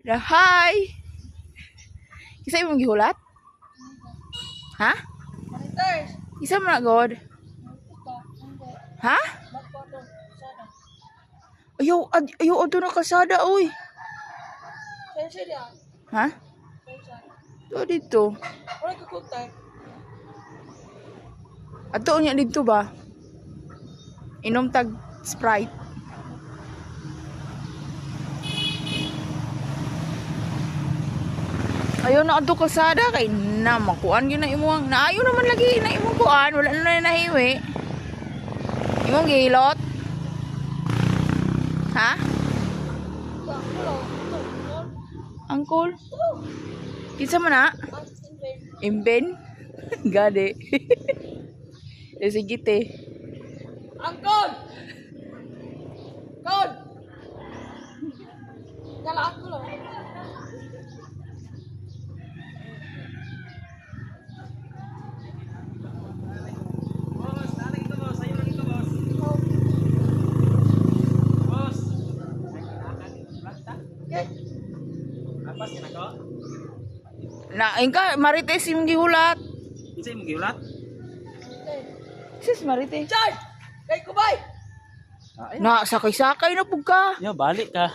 Na hi. Isa imong gihulat? Ha? Isa man na god. Ha? Ayaw ato na kasada oy. Ha? Ito dito. Ato niya dito ba? Inom tag Sprite. Ayaw na ato kasada kay na makuan gyud na imong naayo naman lagi na imong kuan wala na nahiwi. Imong gilot. Ha? Angkol? Kinsa man na? Imben? Gade. Sige te. Angkol! Angkol! Kala ako lang. Na ingka Marites imong gihulat. Isa imong giulat? Sis Marites. Chay! Kay Kubay! Na sakay-sakay na pug ka. Yo, balik ka.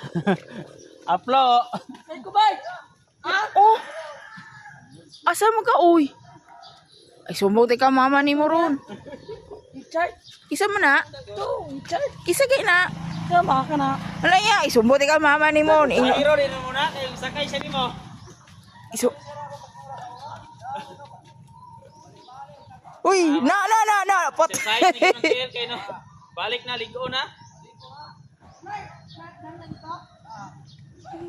Aplo. Kay Kubay! Ha? Oh. Asa mo ka uy? Ay sumbong ka mama ni mo ron. Chay! Kisa man na? Ito! Chay! Kisa kay na? Tama ka na. Ala ya, isumbong ka mama ni mo. Iro din mo na kay sakay siya nimo. Isu Uy, na. Pot. Exercise ni kay no. Balik na ligo na.